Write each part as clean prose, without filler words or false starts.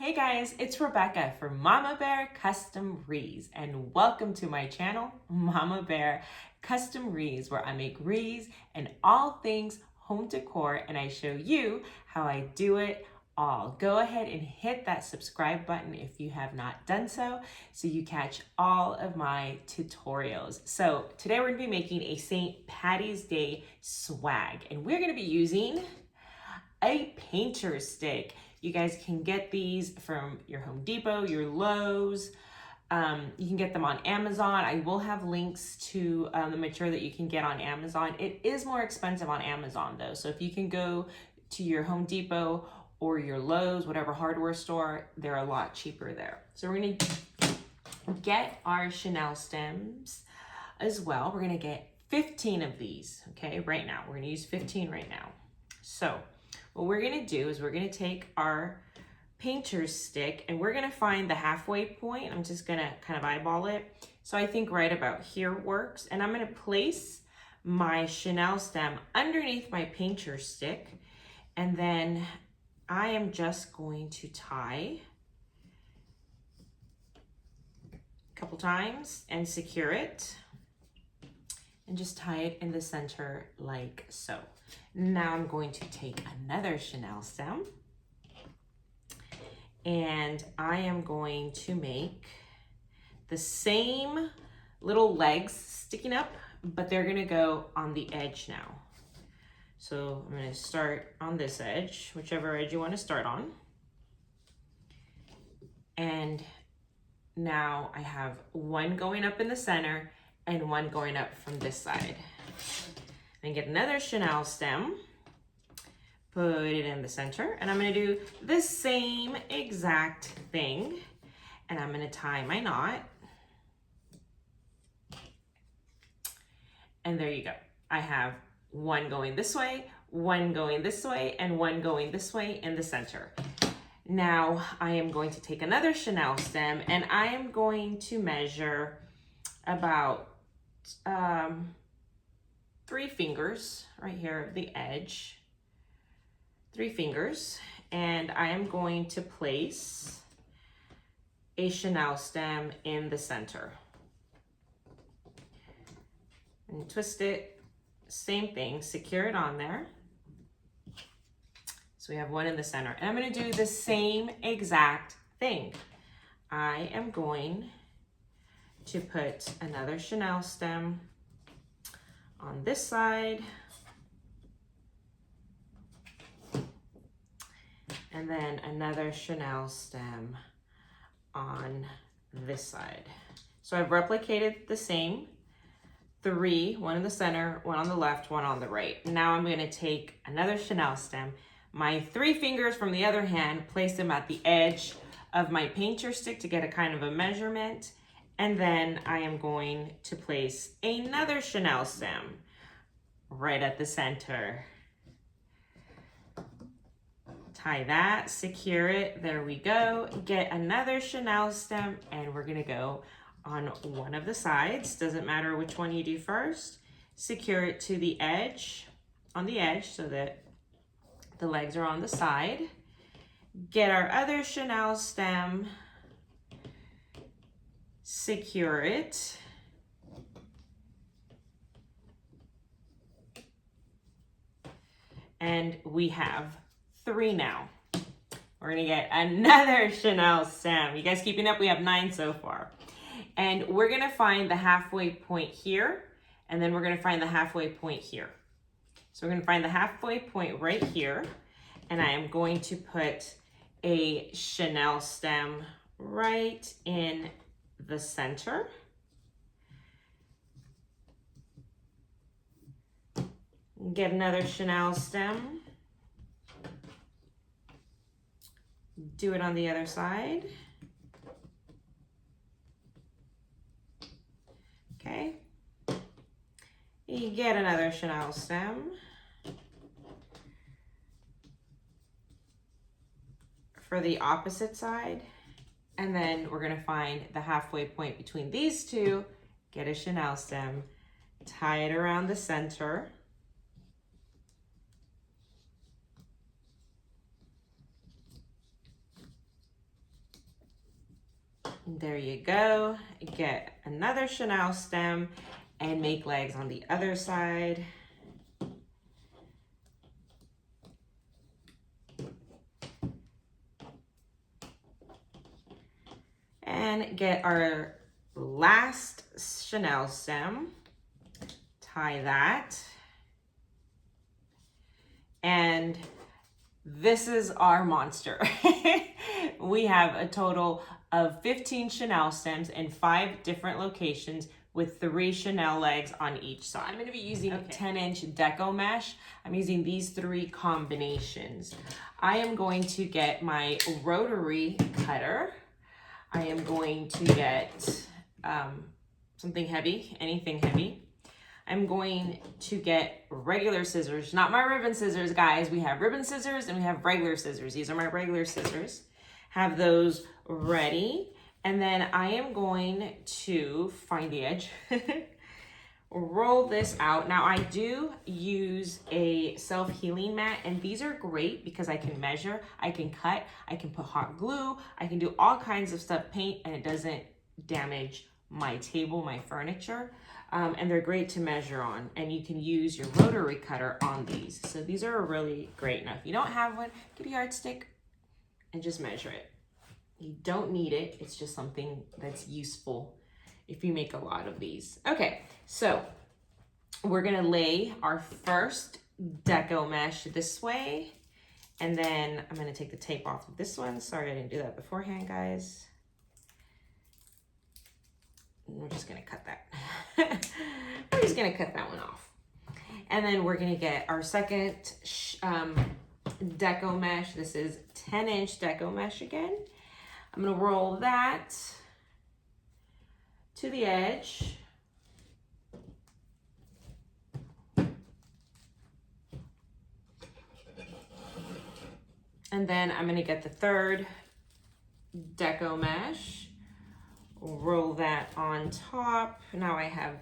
Hey guys, it's Rebecca from Mama Bear Custom Wreaths, and welcome to my channel, Mama Bear Custom Wreaths, where I make wreaths and all things home decor, and I show you how I do it all. Go ahead and hit that subscribe button if you have not done so you catch all of my tutorials. So today we're going to be making a St. Patty's Day swag, and we're going to be using a painter stick. You guys can get these from your Home Depot, your Lowe's. You can get them on Amazon. I will have links to the material that you can get on Amazon. It is more expensive on Amazon though. So if you can go to your Home Depot or your Lowe's, whatever hardware store, they're a lot cheaper there. So we're gonna get our chenille stems as well. We're gonna get 15 of these, okay, right now. We're gonna use 15 right now. So what we're gonna do is we're gonna take our painter's stick and we're gonna find the halfway point. I'm just gonna kind of eyeball it. So I think right about here works. And I'm gonna place my chenille stem underneath my painter's stick. And then I am just going to tie a couple times and secure it. And just tie it in the center like so. Now I'm going to take another chenille stem and I am going to make the same little legs sticking up, but they're gonna go on the edge now. So I'm gonna start on this edge, whichever edge you wanna start on. And now I have one going up in the center and one going up from this side. And get another chenille stem, put it in the center, and I'm gonna do the same exact thing. And I'm gonna tie my knot. And there you go. I have one going this way, one going this way, and one going this way in the center. Now I am going to take another chenille stem and I am going to measure about 3 fingers right here at the edge, 3 fingers, and I am going to place a chenille stem in the center and twist it, same thing, secure it on there. So we have one in the center, and I'm going to do the same exact thing. I am going to put another chenille stem on this side, and then another chenille stem on this side. So I've replicated the same 3, one in the center, one on the left, one on the right. Now I'm gonna take another chenille stem, my 3 fingers from the other hand, place them at the edge of my painter stick to get a kind of a measurement. And then I am going to place another chenille stem right at the center. Tie that, secure it, there we go. Get another chenille stem and we're gonna go on one of the sides. Doesn't matter which one you do first. Secure it to the edge, on the edge so that the legs are on the side. Get our other chenille stem, secure it. And we have 3 now. We're gonna get another chenille stem. You guys keeping up? We have 9 so far. And we're gonna find the halfway point here, and then we're gonna find the halfway point here. So we're gonna find the halfway point right here, and I am going to put a chenille stem right in the center. Get another chenille stem. Do it on the other side. Okay. You get another chenille stem. For the opposite side. And then we're gonna find the halfway point between these two, get a chenille stem, tie it around the center. There you go. Get another chenille stem and make legs on the other side. And get our last chenille stem. Tie that. And this is our monster. We have a total of 15 chenille stems in 5 different locations with 3 chenille legs on each side. I'm going to be using 10-inch deco mesh. I'm using these 3 combinations. I am going to get my rotary cutter. I am going to get something heavy, anything heavy. I'm going to get regular scissors, not my ribbon scissors, guys. We have ribbon scissors and we have regular scissors. These are my regular scissors. Have those ready. And then I am going to find the edge, roll this out. Now I do use a self-healing mat, and these are great because I can measure, I can cut, I can put hot glue, I can do all kinds of stuff, paint, and it doesn't damage my table, my furniture. And they're great to measure on, and you can use your rotary cutter on these. So these are really great. Now, if you don't have one, get a yardstick and just measure it. You don't need it. It's just something that's useful if you make a lot of these. Okay, so we're gonna lay our first deco mesh this way, and then I'm gonna take the tape off of this one. Sorry, I didn't do that beforehand, guys. We're just gonna cut that. We're just gonna cut that one off. And then we're gonna get our second deco mesh. This is 10-inch deco mesh again. I'm gonna roll that to the edge. And then I'm gonna get the third deco mesh. Roll that on top. Now I have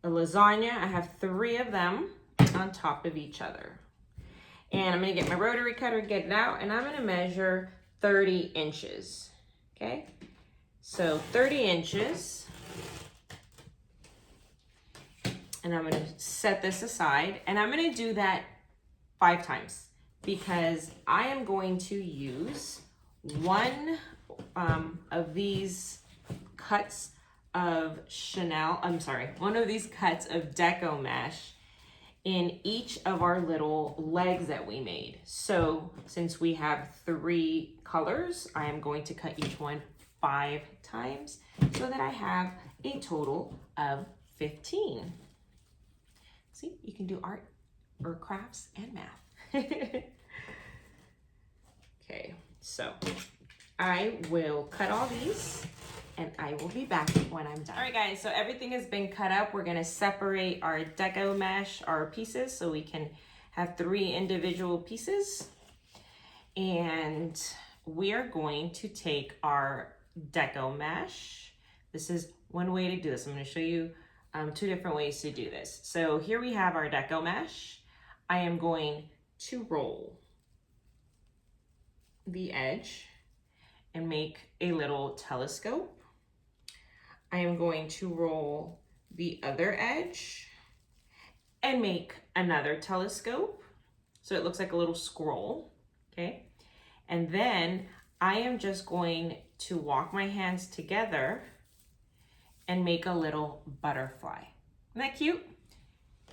a lasagna. I have 3 of them on top of each other. And I'm gonna get my rotary cutter, get it out, and I'm gonna measure 30 inches, okay? So 30 inches. And I'm gonna set this aside, and I'm gonna do that 5 times because I am going to use one of these cuts of one of these cuts of deco mesh in each of our little legs that we made. So since we have 3 colors, I am going to cut each one 5 times so that I have a total of 15. See, you can do art or crafts and math. Okay, so I will cut all these and I will be back when I'm done. All right, guys, so everything has been cut up. We're gonna separate our deco mesh, our pieces, so we can have 3 individual pieces. And we are going to take our deco mesh. This is one way to do this. I'm gonna show you 2 different ways to do this. So here we have our deco mesh. I am going to roll the edge and make a little telescope. I am going to roll the other edge and make another telescope. So it looks like a little scroll, okay? And then I am just going to walk my hands together and make a little butterfly. Isn't that cute?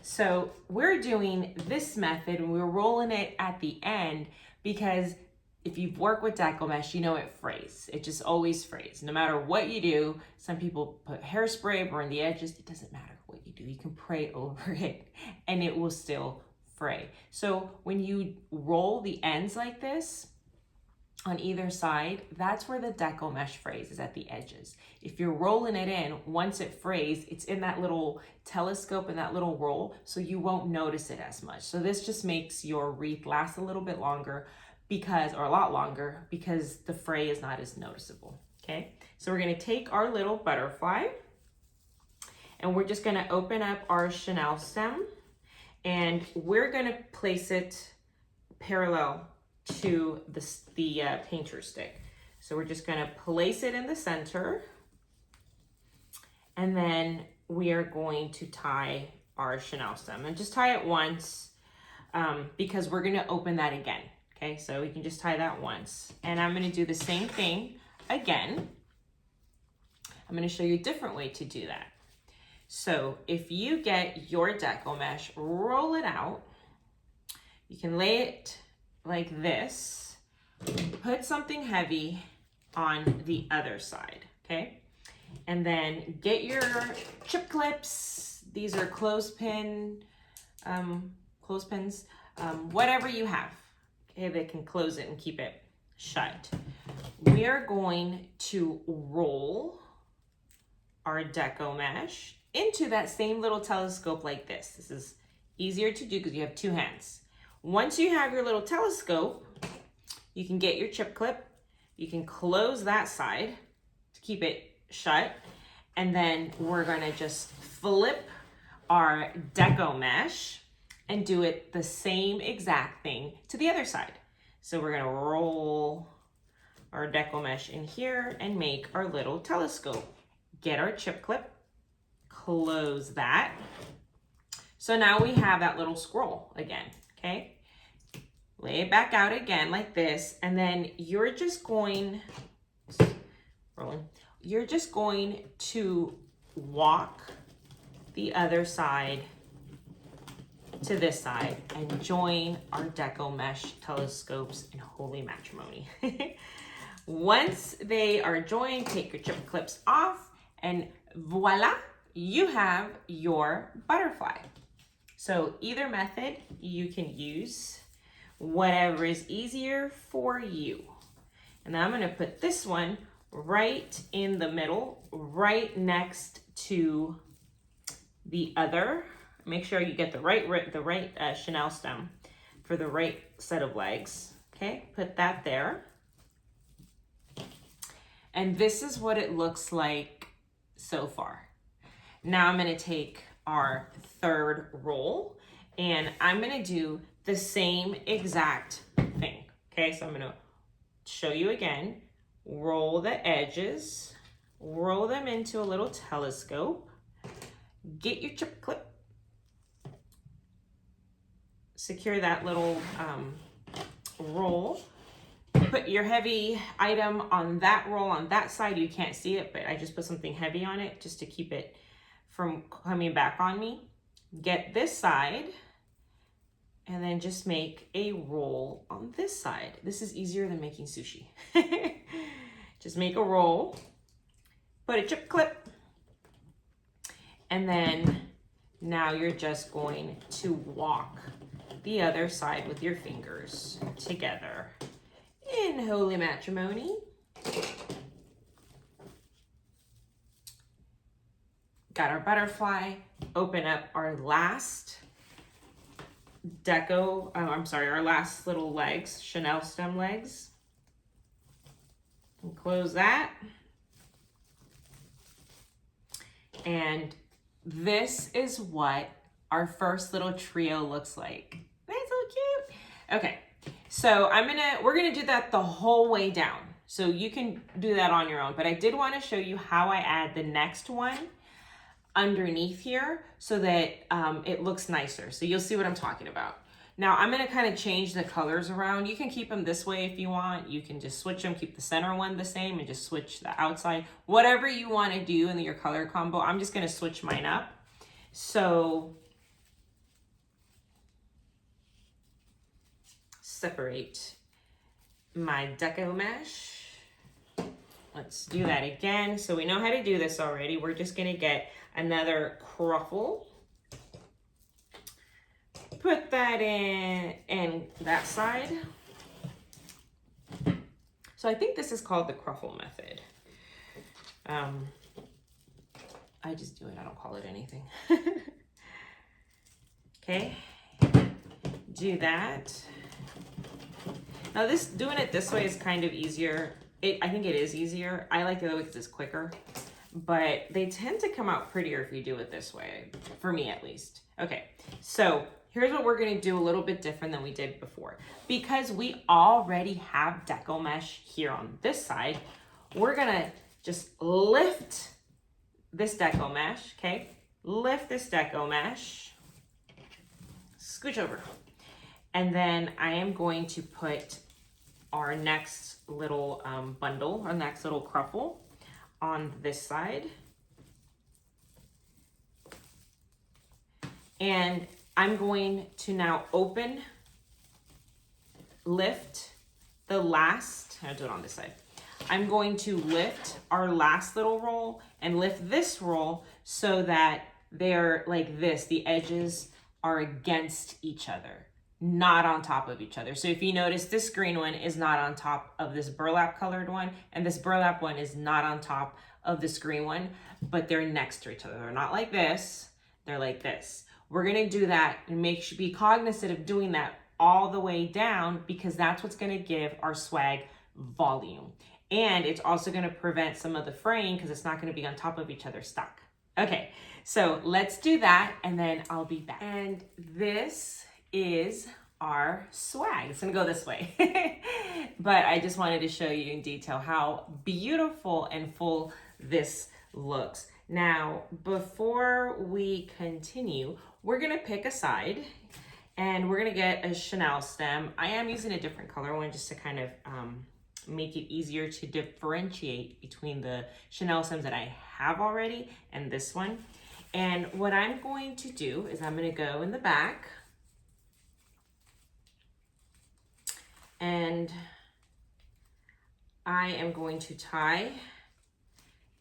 So we're doing this method and we're rolling it at the end because if you've worked with deco mesh, you know it frays. It just always frays. No matter what you do, some people put hairspray, burn the edges. It doesn't matter what you do. You can pray over it and it will still fray. So when you roll the ends like this on either side, that's where the deco mesh frays, is at the edges. If you're rolling it in, once it frays, it's in that little telescope and that little roll, so you won't notice it as much. So this just makes your wreath last a little bit longer or a lot longer, because the fray is not as noticeable, okay? So we're gonna take our little butterfly and we're just gonna open up our chenille stem and we're gonna place it parallel to the painter stick. So we're just gonna place it in the center, and then we are going to tie our chenille stem, and just tie it once because we're gonna open that again. Okay, so we can just tie that once. And I'm gonna do the same thing again. I'm gonna show you a different way to do that. So if you get your deco mesh, roll it out. You can lay it like this, put something heavy on the other side, okay? And then get your chip clips. These are clothespins, whatever you have, okay, that can close it and keep it shut. We are going to roll our deco mesh into that same little telescope like this. This is easier to do because you have two hands. Once you have your little telescope, you can get your chip clip. You can close that side to keep it shut. And then we're gonna just flip our deco mesh and do it the same exact thing to the other side. So we're gonna roll our deco mesh in here and make our little telescope. Get our chip clip, close that. So now we have that little scroll again, okay? Lay it back out again like this, and then you're just going to walk the other side to this side and join our deco mesh telescopes in holy matrimony. Once they are joined, take your chip clips off, and voila, you have your butterfly. So either method you can use, whatever is easier for you. And then I'm gonna put this one right in the middle, right next to the other. Make sure you get the right chenille stem for the right set of legs. Okay, put that there. And this is what it looks like so far. Now I'm gonna take our third roll and I'm gonna do the same exact thing. Okay, so I'm gonna show you again. Roll the edges, roll them into a little telescope, get your chip clip, secure that little roll, put your heavy item on that roll on that side. You can't see it, but I just put something heavy on it just to keep it from coming back on me. Get this side and then just make a roll on this side. This is easier than making sushi. Just make a roll, put a chip clip, and then now you're just going to walk the other side with your fingers together in holy matrimony. Got our butterfly. Open up our last our last little legs, chenille stem legs. And close that. And this is what our first little trio looks like. That's so cute. Okay, so we're gonna do that the whole way down. So you can do that on your own, but I did wanna show you how I add the next one underneath here so that it looks nicer. So you'll see what I'm talking about. Now I'm gonna kind of change the colors around. You can keep them this way if you want. You can just switch them, keep the center one the same and just switch the outside. Whatever you wanna do in your color combo, I'm just gonna switch mine up. So separate my deco mesh. Let's do that again. So we know how to do this already. We're just gonna get another cruffle. Put that in that side. So I think this is called the cruffle method. I just do it, I don't call it anything. Okay, do that. Now doing it this way is kind of easier. I think it is easier. I like the other way because it's quicker, but they tend to come out prettier if you do it this way, for me at least. Okay, so here's what we're gonna do a little bit different than we did before. Because we already have deco mesh here on this side, we're gonna just lift this deco mesh, okay? Lift this deco mesh, scooch over. And then I am going to put our next little bundle, our next little cruffle on this side. And I'm going to now lift the last, I'll do it on this side. I'm going to lift our last little roll and lift this roll so that they're like this. The edges are against each other, not on top of each other. So if you notice, this green one is not on top of this burlap colored one, and this burlap one is not on top of this green one, but they're next to each other. They're not like this, they're like this. We're gonna do that and be cognizant of doing that all the way down, because that's what's gonna give our swag volume. And it's also gonna prevent some of the fraying because it's not gonna be on top of each other stuck. Okay, so let's do that and then I'll be back. And this is our swag. It's gonna go this way. But I just wanted to show you in detail how beautiful and full this looks. Now, before we continue, we're gonna pick a side and we're gonna get a chenille stem. I am using a different color one just to kind of make it easier to differentiate between the chenille stems that I have already and this one. And what I'm going to do is I'm gonna go in the back and I am going to tie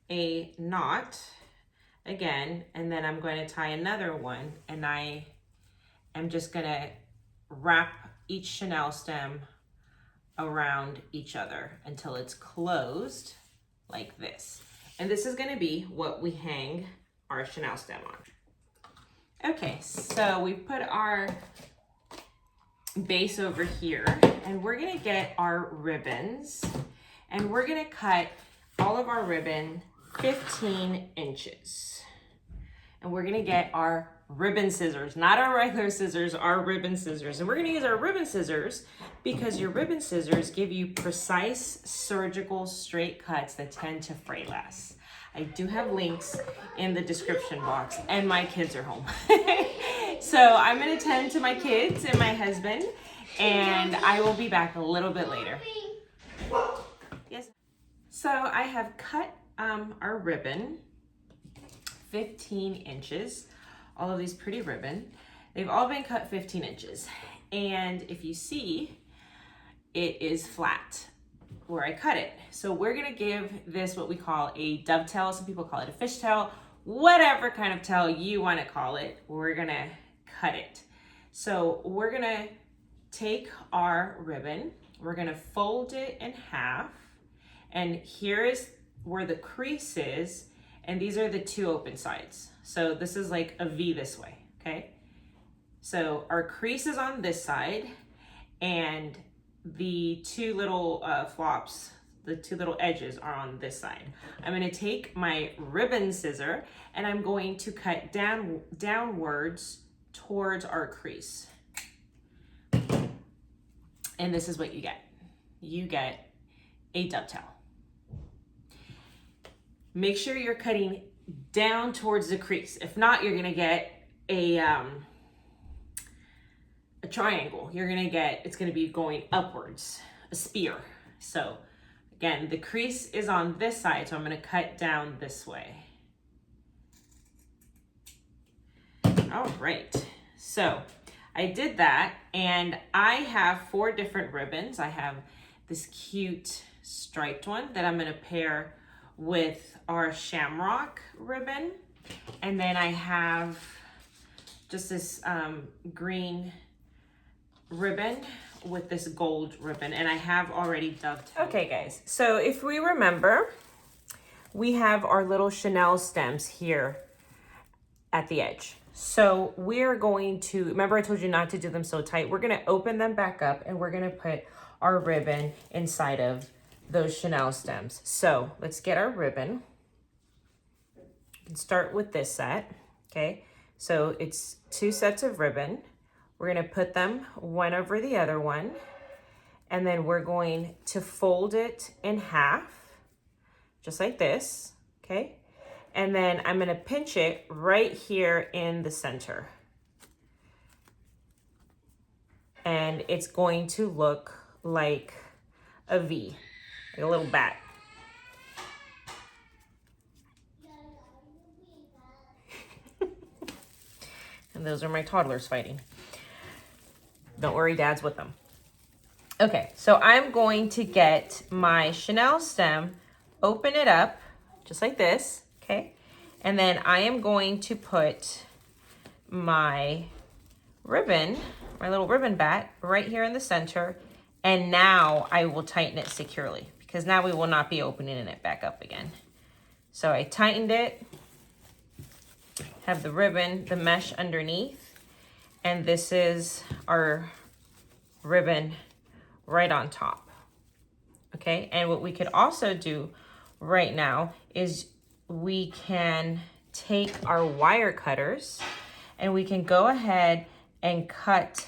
a knot again, and then I'm going to tie another one, and I am just gonna wrap each chenille stem around each other until it's closed like this. And this is gonna be what we hang our chenille stem on. Okay, so we put our base over here and we're gonna get our ribbons and we're gonna cut all of our ribbon 15 inches. And we're gonna get our ribbon scissors, not our regular scissors, our ribbon scissors. And we're gonna use our ribbon scissors because your ribbon scissors give you precise surgical straight cuts that tend to fray less. I do have links in the description box and my kids are home. So I'm gonna tend to my kids and my husband and I will be back a little bit later. Yes. So I have cut our ribbon 15 inches. All of these pretty ribbon. They've all been cut 15 inches. And if you see, it is flat where I cut it. So we're gonna give this what we call a dovetail. Some people call it a fishtail. Whatever kind of tail you wanna call it, we're gonna cut it. So we're gonna take our ribbon, we're gonna fold it in half, and here is where the crease is, and these are the two open sides. So this is like a V this way, okay? So our crease is on this side, and the two little flops, the two little edges are on this side. I'm gonna take my ribbon scissor, and I'm going to cut downwards towards our crease. And this is what you get. You get a dovetail. Make sure you're cutting down towards the crease. If not, you're gonna get a triangle. It's gonna be going upwards, a spear. So again, the crease is on this side, so I'm gonna cut down this way. All right, so I did that, and I have 4 different ribbons. I have this cute striped one that I'm gonna pair with our shamrock ribbon. And then I have just this green ribbon with this gold ribbon, and I have already dovetailed. Okay guys, so if we remember, we have our little chenille stems here at the edge. So we're going to, remember I told you not to do them so tight, we're gonna open them back up and we're gonna put our ribbon inside of those chenille stems. So let's get our ribbon. Start with this set, okay? So it's 2 sets of ribbon. We're gonna put them one over the other one, and then we're going to fold it in half, just like this, okay? And then I'm gonna pinch it right here in the center. And it's going to look like a V, like a little bat. And those are my toddlers fighting. Don't worry, Dad's with them. Okay, so I'm going to get my chenille stem, open it up, just like this, okay? And then I am going to put my ribbon, my little ribbon bat, right here in the center. And now I will tighten it securely, because now we will not be opening it back up again. So I tightened it, have the ribbon, the mesh underneath, and this is our ribbon right on top. Okay, and what we could also do right now is we can take our wire cutters and we can go ahead and cut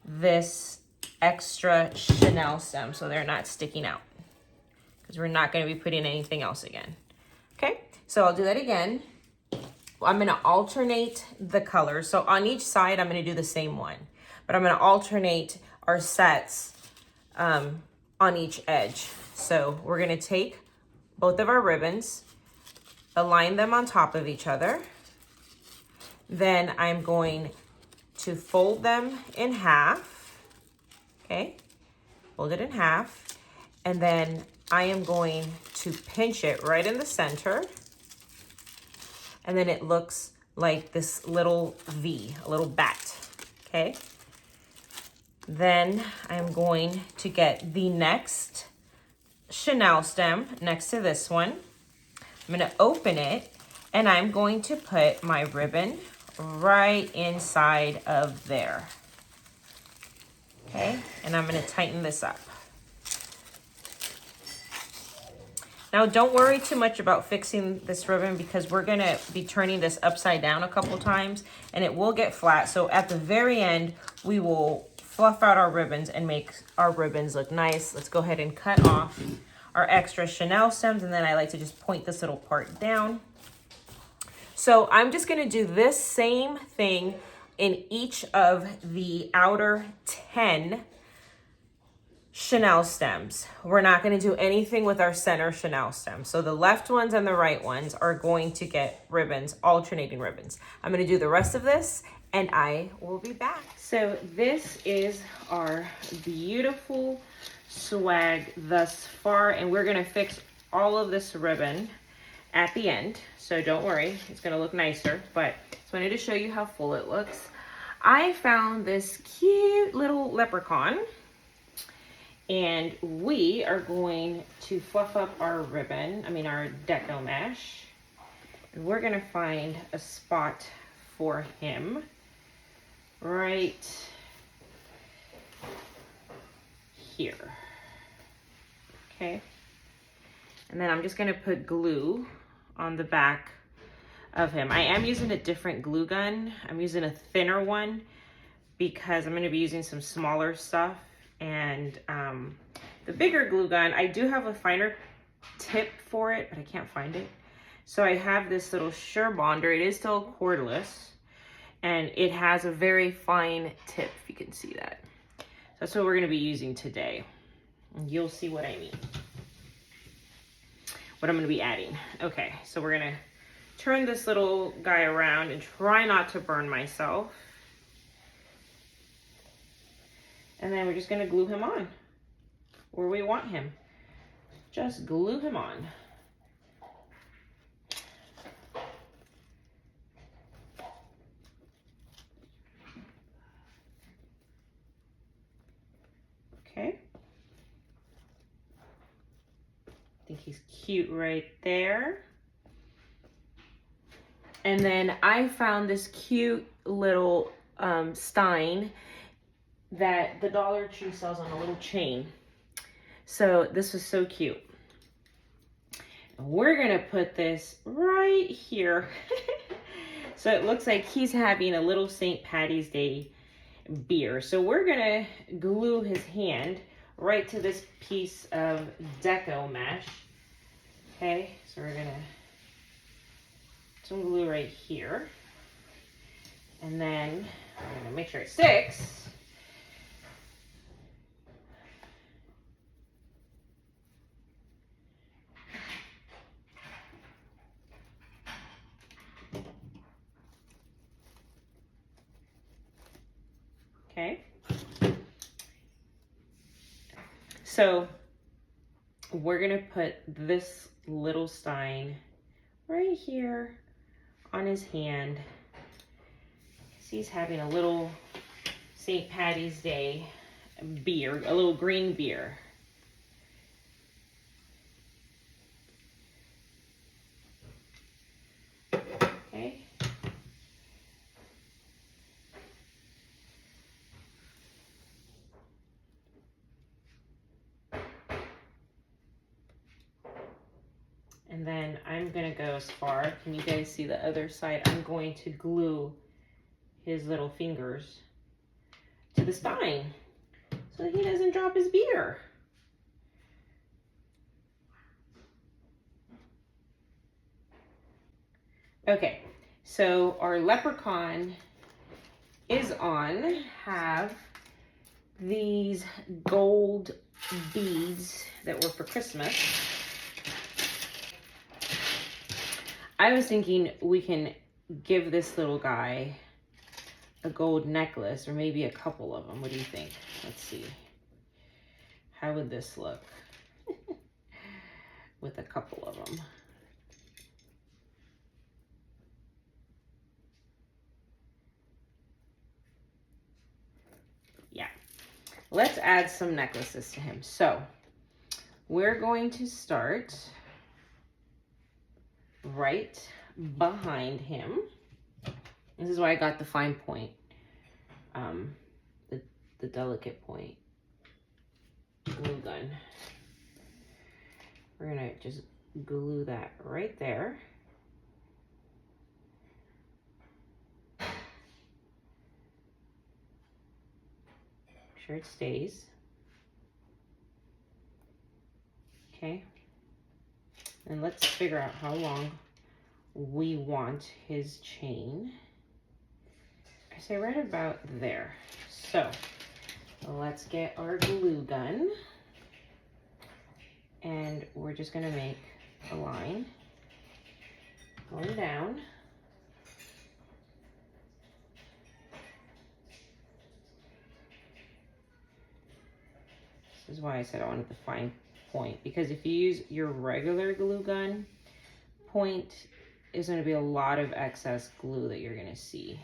this extra chenille stem so they're not sticking out, because we're not going to be putting anything else again. Okay, so I'll do that again. I'm going to alternate the colors. So on each side, I'm going to do the same one, but I'm going to alternate our sets on each edge. So we're going to take both of our ribbons, align them on top of each other. Then I'm going to fold them in half. Okay, fold it in half. And then I am going to pinch it right in the center. And then it looks like this little V, a little bat, okay? Then I'm going to get the next chenille stem next to this one. I'm gonna open it, and I'm going to put my ribbon right inside of there, okay? And I'm gonna tighten this up. Now, don't worry too much about fixing this ribbon, because we're gonna be turning this upside down a couple times and it will get flat. So at the very end, we will fluff out our ribbons and make our ribbons look nice. Let's go ahead and cut off our extra chenille stems, and then I like to just point this little part down. So I'm just gonna do this same thing in each of the outer 10 chenille stems. We're not going to do anything with our center chenille stem. So the left ones and the right ones are going to get ribbons, alternating ribbons. I'm going to do the rest of this and I will be back. So this is our beautiful swag thus far, and we're going to fix all of this ribbon at the end. So don't worry, it's going to look nicer, but just wanted to show you how full it looks. I found this cute little leprechaun, and we are going to fluff up our ribbon, our deco mesh. And we're gonna find a spot for him right here, okay? And then I'm just gonna put glue on the back of him. I am using a different glue gun. I'm using a thinner one because I'm gonna be using some smaller stuff. And the bigger glue gun, I do have a finer tip for it, but I can't find it. So I have this little Sure Bonder. It is still cordless, and it has a very fine tip, if you can see that. So that's what we're gonna be using today. And you'll see what I mean. What I'm gonna be adding. Okay, so we're gonna turn this little guy around and try not to burn myself. And then we're just gonna glue him on where we want him. Just glue him on. Okay. I think he's cute right there. And then I found this cute little stine that the Dollar Tree sells on a little chain. So this was so cute. We're gonna put this right here. So it looks like he's having a little St. Patty's Day beer. So we're gonna glue his hand right to this piece of deco mesh. Okay, so we're gonna put some glue right here. And then I'm gonna make sure it sticks. Okay. So we're gonna put this little stein right here on his hand. He's having a little St. Patty's Day beer, a little green beer. Okay. And then I'm gonna go as far, can you guys see the other side? I'm going to glue his little fingers to the stein so that he doesn't drop his beer. Okay, so our leprechaun is on, have these gold beads that were for Christmas. I was thinking we can give this little guy a gold necklace, or maybe a couple of them. What do you think? Let's see. How would this look with a couple of them? Yeah. Let's add some necklaces to him. So we're going to start right behind him. This is why I got the fine point, the delicate point glue gun. We're gonna just glue that right there. Make sure it stays. Okay. And let's figure out how long we want his chain. I say right about there. So let's get our glue gun, and we're just gonna make a line going down. This is why I said I wanted the fine point, because if you use your regular glue gun, point is going to be a lot of excess glue that you're going to see.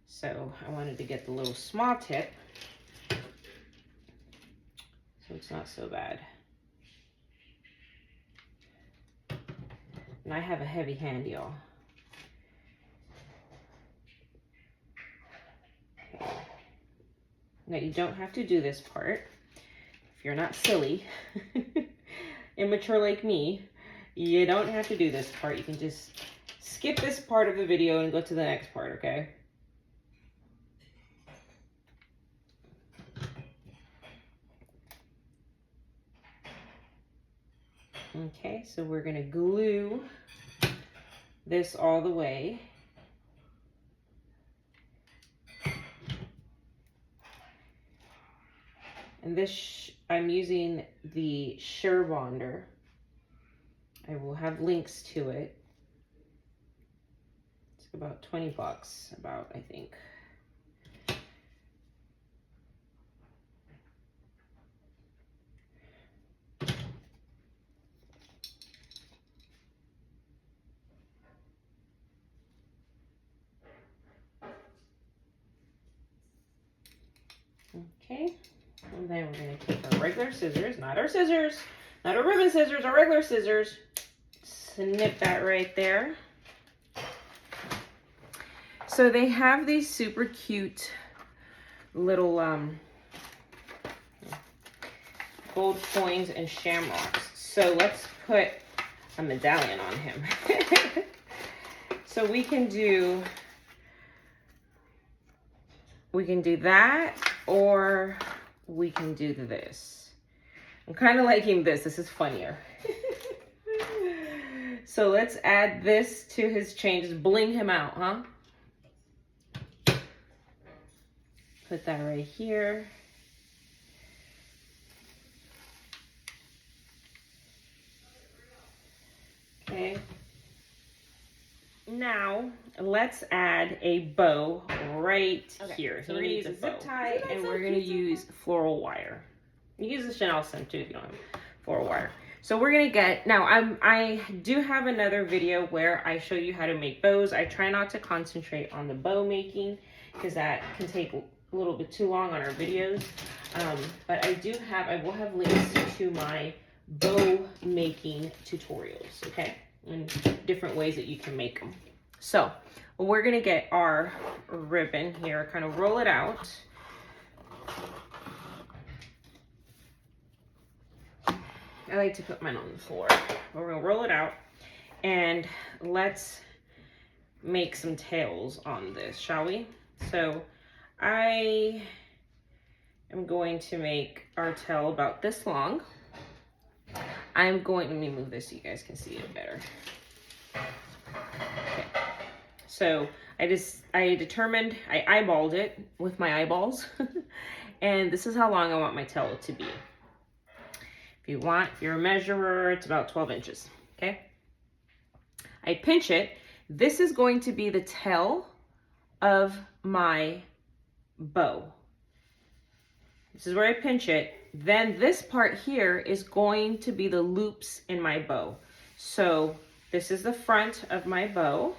So I wanted to get the little small tip so it's not so bad. And I have a heavy hand, y'all. Okay. Now you don't have to do this part if you're not silly, immature like me. You don't have to do this part. You can just skip this part of the video and go to the next part, okay? Okay, so we're gonna glue this all the way. And this, I'm using the Sure Bonder. I will have links to it. It's about 20 bucks, about, I think. Okay, and then we're going to take our regular scissors, not our scissors, not our ribbon scissors, our regular scissors. Snip that right there. So they have these super cute little gold coins and shamrocks. So let's put a medallion on him. So we can do we can do that, or we can do this. I'm kind of liking this. This is funnier. So let's add this to his chain. Just bling him out, huh? Put that right here. Okay. Now let's add a bow right here. So we're gonna use a zip tie, and we're gonna use floral wire. You use the Chanel scent too if you don't have floral wire. So we're gonna get, now I do have another video where I show you how to make bows. I try not to concentrate on the bow making because that can take a little bit too long on our videos. But I will have links to my bow making tutorials, okay? And different ways that you can make them. So we're gonna get our ribbon here, kind of roll it out. I like to put mine on the floor. We're gonna roll it out, and let's make some tails on this, shall we? So I am going to make our tail about this long. Let me move this so you guys can see it better. Okay. So I eyeballed it with my eyeballs. And this is how long I want my tail to be. If you're a measurer, it's about 12 inches, okay? I pinch it. This is going to be the tail of my bow. This is where I pinch it. Then this part here is going to be the loops in my bow. So this is the front of my bow,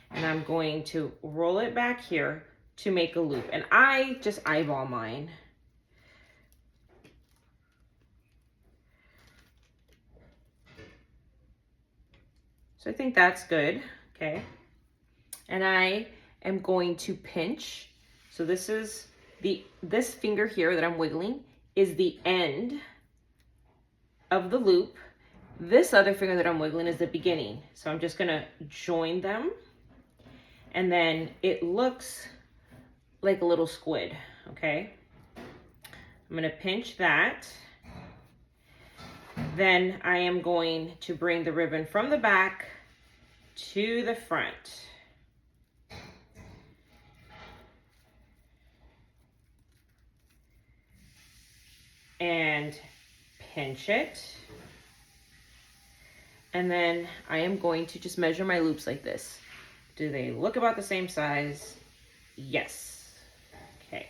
and I'm going to roll it back here to make a loop. And I just eyeball mine. So I think that's good, okay? And I am going to pinch. So this is this finger here that I'm wiggling is the end of the loop. This other finger that I'm wiggling is the beginning. So I'm just gonna join them. And then it looks like a little squid, okay? I'm gonna pinch that. Then I am going to bring the ribbon from the back to the front. And pinch it. And then I am going to just measure my loops like this. Do they look about the same size? Yes. Okay.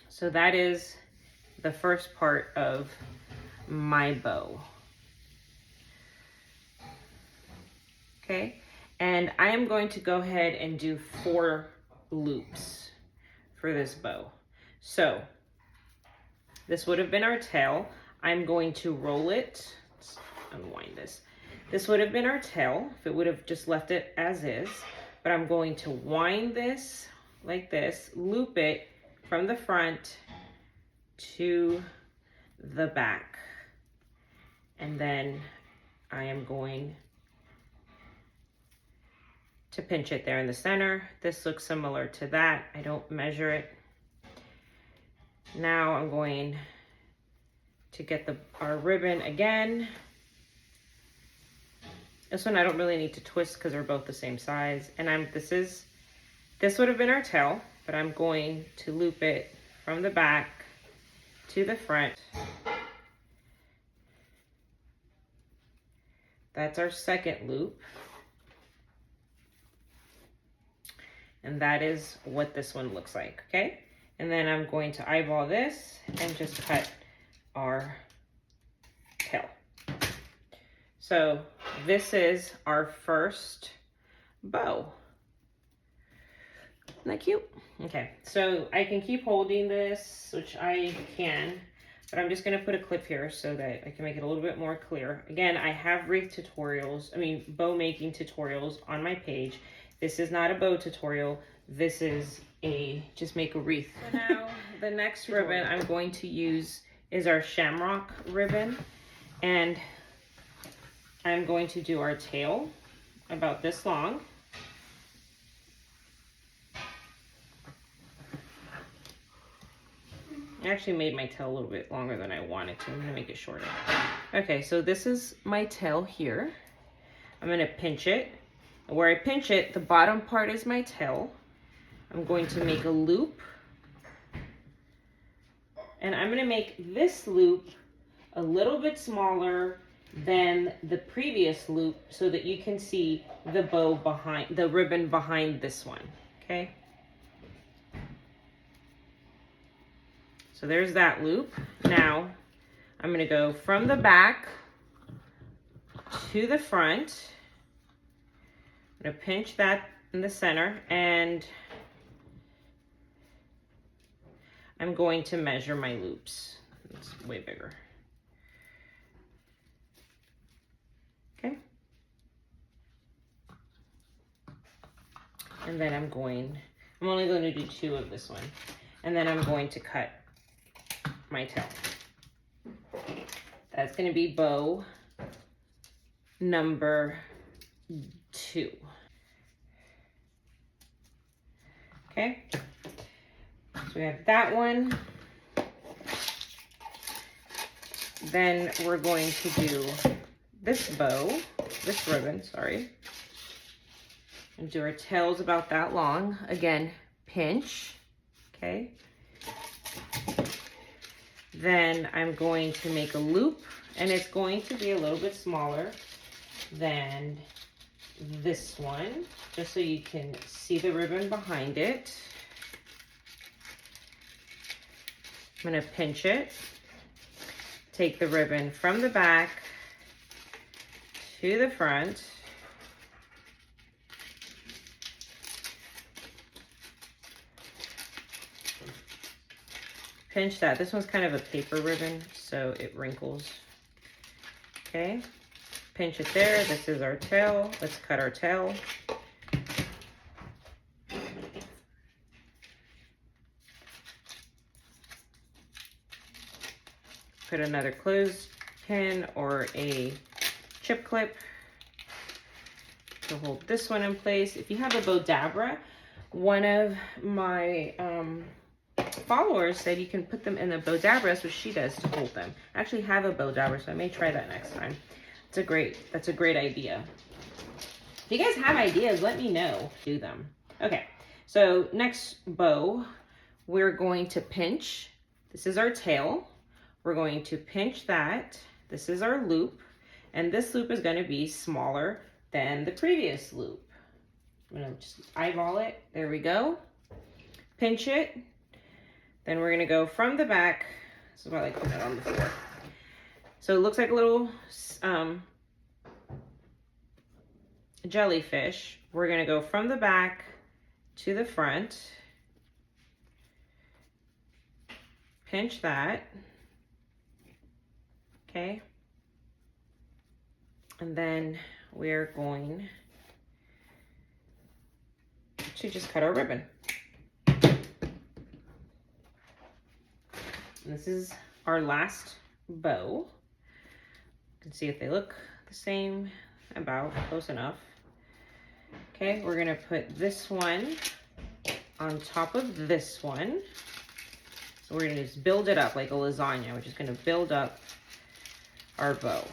So that is the first part of my bow. Okay. And I am going to go ahead and do 4 loops for this bow. So this would have been our tail. I'm going to roll it. Let's unwind this. This would have been our tail if it would have just left it as is. But I'm going to wind this like this, loop it from the front to the back. And then I am going to pinch it there in the center. This looks similar to that. I don't measure it. Now I'm going to get our ribbon again. This one I don't really need to twist because they're both the same size. And this would have been our tail, but I'm going to loop it from the back to the front. That's our second loop. And that is what this one looks like, okay? And then I'm going to eyeball this and just cut our tail. So this is our first bow. Isn't that cute? Okay, so I can keep holding this, which I can, but I'm just gonna put a clip here so that I can make it a little bit more clear. Again, I have wreath tutorials, bow making tutorials on my page. This is not a bow tutorial. This is just make a wreath. So now the next ribbon I'm going to use is our shamrock ribbon. And I'm going to do our tail about this long. I actually made my tail a little bit longer than I wanted to. I'm gonna make it shorter. Okay, so this is my tail here. I'm gonna pinch it. Where I pinch it, the bottom part is my tail. I'm going to make a loop. And I'm gonna make this loop a little bit smaller than the previous loop so that you can see the bow behind, the ribbon behind this one, okay? So there's that loop. Now, I'm gonna go from the back to the front. I'm gonna pinch that in the center, and I'm going to measure my loops. It's way bigger. Okay. And then I'm only going to do 2 of this one. And then I'm going to cut my tail. That's going to be bow number 2. Okay. So we have that one. Then we're going to do this bow, this ribbon, sorry. And do our tails about that long. Again, pinch, okay? Then I'm going to make a loop, and it's going to be a little bit smaller than this one, just so you can see the ribbon behind it. I'm gonna pinch it, take the ribbon from the back to the front, pinch that. This one's kind of a paper ribbon, so it wrinkles. Okay, pinch it there. This is our tail. Let's cut our tail. Put another clothespin or a chip clip to hold this one in place. If you have a Bodabra, one of my followers said you can put them in the Bodabra. That's what she does to hold them. I actually have a Bodabra, so I may try that next time. That's a great idea. If you guys have ideas, let me know. Do them. Okay, so next bow, we're going to pinch. This is our tail. We're going to pinch that. This is our loop, and this loop is going to be smaller than the previous loop. I'm going to just eyeball it. There we go. Pinch it. Then we're going to go from the back. This is why I like putting it on the floor. So it looks like a little jellyfish. We're going to go from the back to the front. Pinch that. Okay. And then we're going to just cut our ribbon. And this is our last bow. You can see if they look the same, about close enough. Okay, we're gonna put this one on top of this one. So we're gonna just build it up like a lasagna. We're just gonna build up our bow.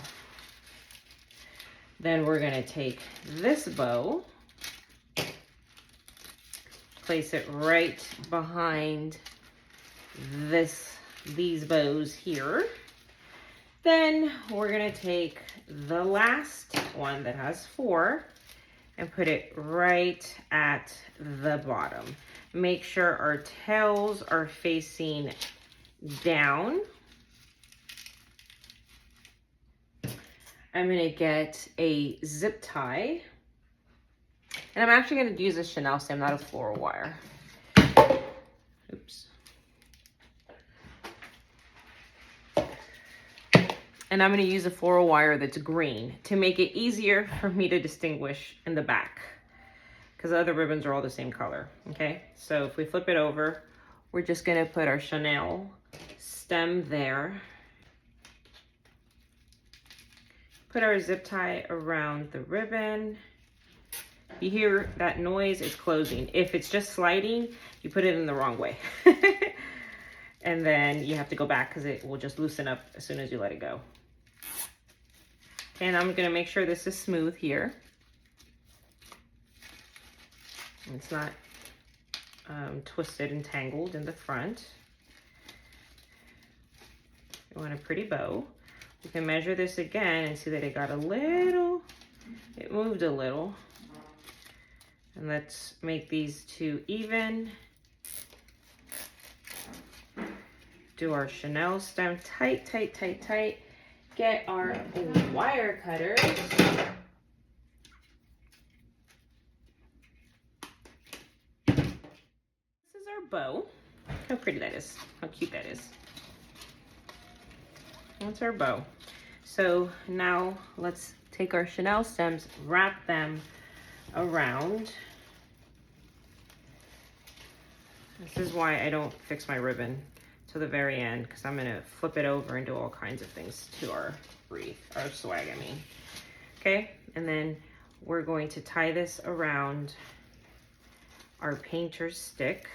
Then we're gonna take this bow, place it right behind these bows here. Then we're gonna take the last one that has 4 and put it right at the bottom. Make sure our tails are facing down. I'm gonna get a zip tie, and I'm actually gonna use a Chanel stem, not a floral wire. Oops. And I'm gonna use a floral wire that's green to make it easier for me to distinguish in the back, because the other ribbons are all the same color, okay? So if we flip it over, we're just gonna put our Chanel stem there. put our zip tie around the ribbon. You hear that noise, it's closing. If it's just sliding, you put it in the wrong way. And then you have to go back because it will just loosen up as soon as you let it go. And I'm gonna make sure this is smooth here. It's not twisted and tangled in the front. You want a pretty bow. You can measure this again and see that it got a little, it moved a little. And let's make these two even. Do our chenille stem tight, tight, tight, tight. Get our wire cutters. This is our bow. How pretty that is. How cute that is. That's our bow. So now let's take our chenille stems, wrap them around. This is why I don't fix my ribbon to the very end, because I'm gonna flip it over and do all kinds of things to our wreath, our swag, I mean. Okay, and then we're going to tie this around our painter's stick.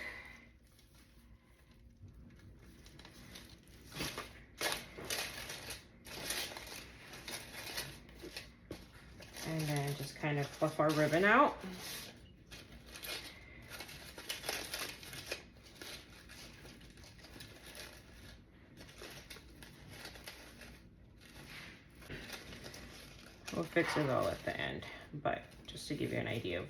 And then just kind of fluff our ribbon out. We'll fix it all at the end, but just to give you an idea of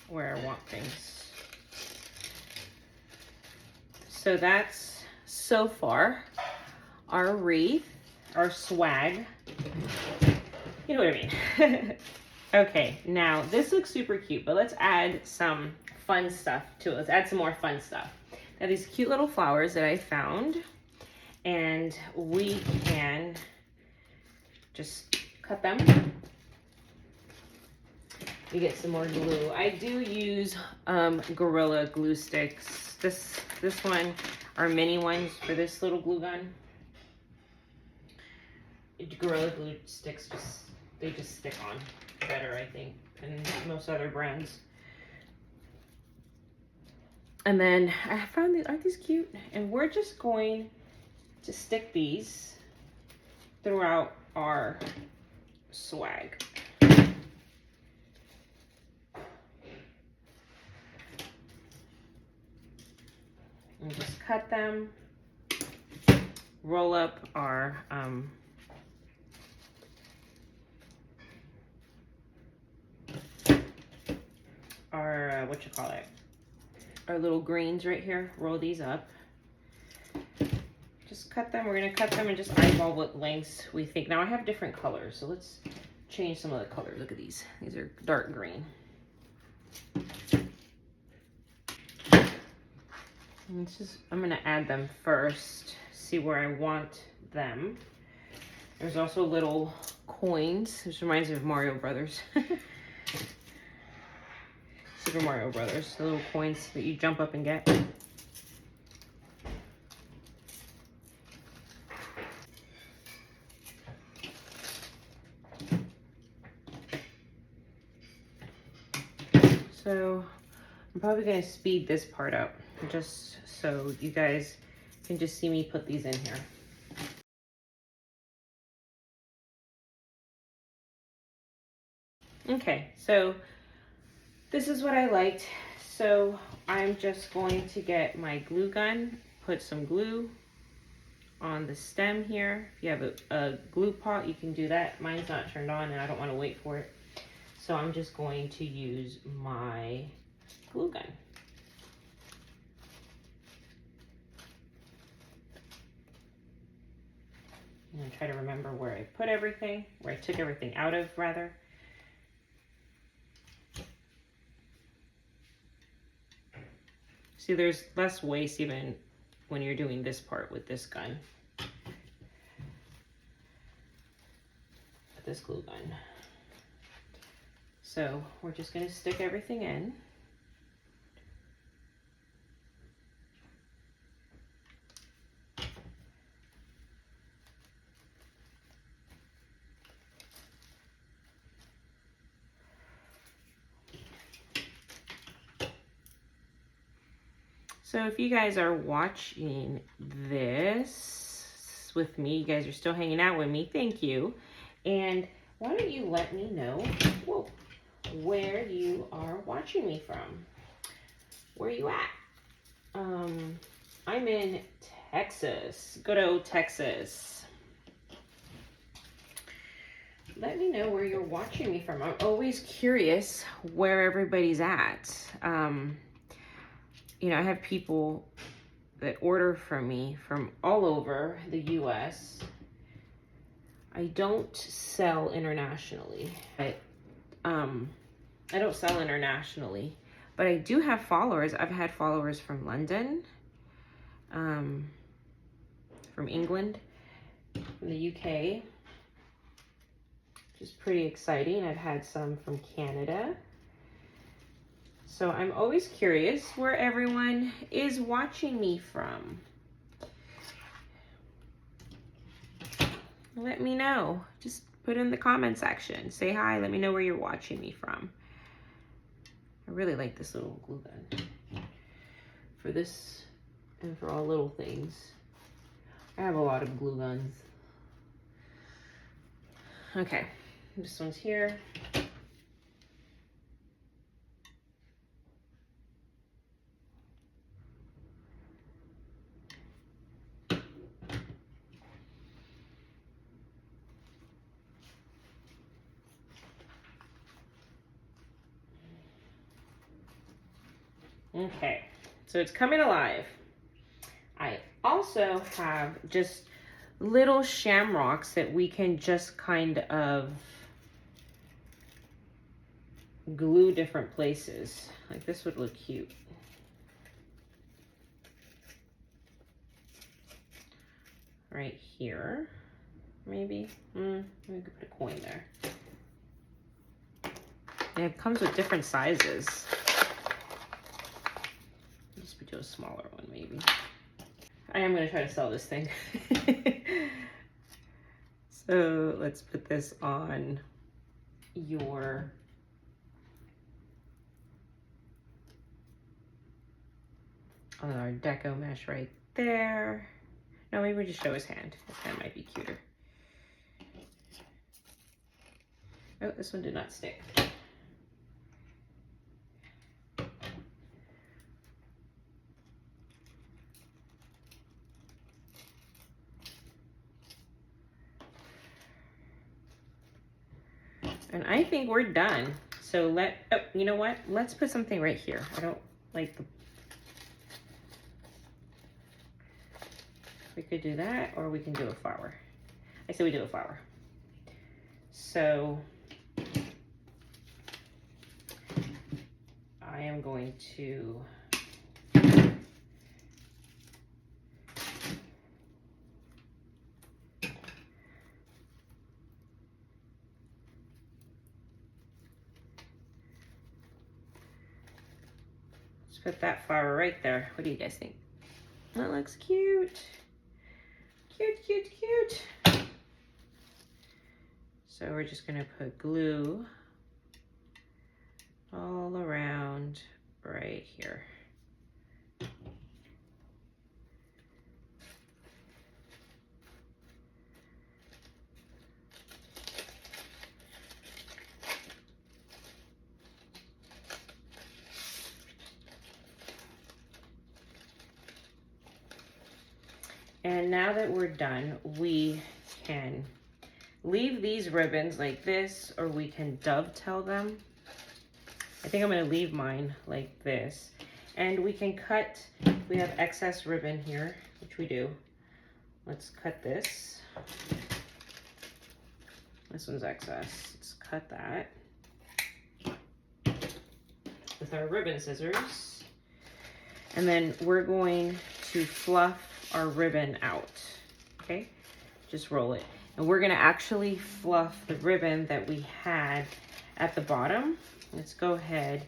where I want things. So that's so far our wreath, our swag. You know what I mean. Okay, now this looks super cute, but let's add some fun stuff to it. Let's add some more fun stuff. Now these cute little flowers that I found, and we can just cut them. You get some more glue. I do use Gorilla glue sticks. This one are mini ones for this little glue gun. Gorilla glue sticks they just stick on better, I think, than most other brands. And then I found these, aren't these cute? And we're just going to stick these throughout our swag. And just cut them, roll up our what you call it, our little greens right here. Roll these up. Just cut them. We're gonna cut them and just eyeball what lengths we think. Now I have different colors, so let's change some of the colors. Look at these. These are dark green. And it's just, I'm gonna add them first, see where I want them. There's also little coins. This reminds me of Mario Brothers. Super Mario Brothers, the little coins that you jump up and get. So I'm probably gonna speed this part up just so you guys can just see me put these in here. Okay, so this is what I liked. So I'm just going to get my glue gun, put some glue on the stem here. If you have a glue pot, you can do that. Mine's not turned on and I don't want to wait for it. So I'm just going to use my glue gun. I'm gonna try to remember where I put everything, where I took everything out of, rather. See, there's less waste even when you're doing this part with this gun. With this glue gun. So we're just gonna stick everything in. So if you guys are watching this with me, you guys are still hanging out with me, thank you. And why don't you let me know, whoa, where you are watching me from? Where are you at? I'm in Texas, good old Texas. Let me know where you're watching me from. I'm always curious where everybody's at. You know, I have people that order from me from all over the US. I don't sell internationally. I don't sell internationally, but I do have followers. I've had followers from London, from England, from the UK, which is pretty exciting. I've had some from Canada. So I'm always curious where everyone is watching me from. Let me know. Just put in the comment section. Say hi. Let me know where you're watching me from. I really like this little glue gun for this and for all little things. I have a lot of glue guns. Okay, this one's here. Okay, so it's coming alive. I also have just little shamrocks that we can just kind of glue different places. Like this would look cute. Right here, maybe. We could put a coin there. And it comes with different sizes. Just do a smaller one, maybe. I am going to try to sell this thing. So let's put this on on our deco mesh right there. No, maybe we just show his hand. His hand might be cuter. Oh, this one did not stick. And I think we're done. So you know what? Let's put something right here. I don't like the, we could do that, or we can do a flower. I say we do a flower. So I am going to put that flower right there. What do you guys think? That looks cute. Cute, cute, cute. So we're just gonna put glue all around right here. And now that we're done, we can leave these ribbons like this, or we can dovetail them. I think I'm gonna leave mine like this. And we can cut, we have excess ribbon here, which we do. Let's cut this. This one's excess. Let's cut that with our ribbon scissors. And then we're going to fluff our ribbon out, okay? Just roll it. And we're gonna actually fluff the ribbon that we had at the bottom. Let's go ahead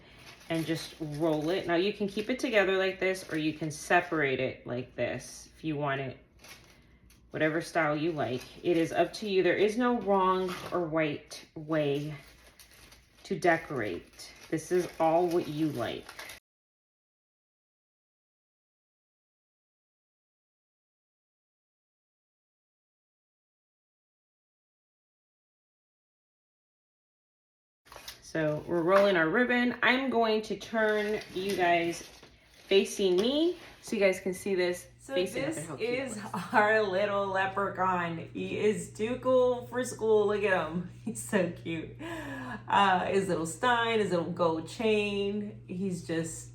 and just roll it. Now you can keep it together like this, or you can separate it like this if you want it, whatever style you like. It is up to you. There is no wrong or right way to decorate. This is all what you like. So we're rolling our ribbon. I'm going to turn you guys facing me so you guys can see this. So this is our little leprechaun. He is too cool for school. Look at him. He's so cute. His little stine, his little gold chain. He's just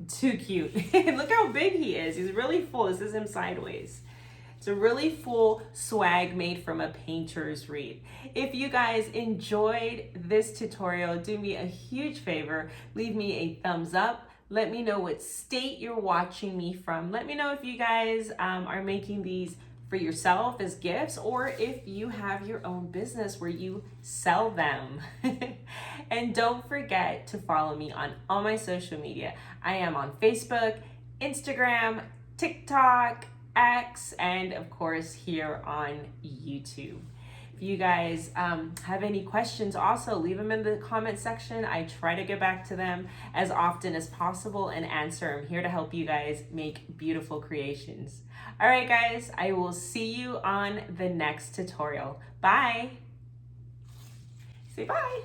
too cute. Look how big he is. He's really full. This is him sideways. It's a really full swag made from a painter's wreath. If you guys enjoyed this tutorial, do me a huge favor. Leave me a thumbs up. Let me know what state you're watching me from. Let me know if you guys are making these for yourself as gifts, or if you have your own business where you sell them. And don't forget to follow me on all my social media. I am on Facebook, Instagram, TikTok, X, and of course here on YouTube. If you guys have any questions, also leave them in the comment section. I try to get back to them as often as possible and answer. I'm here to help you guys make beautiful creations. All right, guys, I will see you on the next tutorial. Bye. Say bye.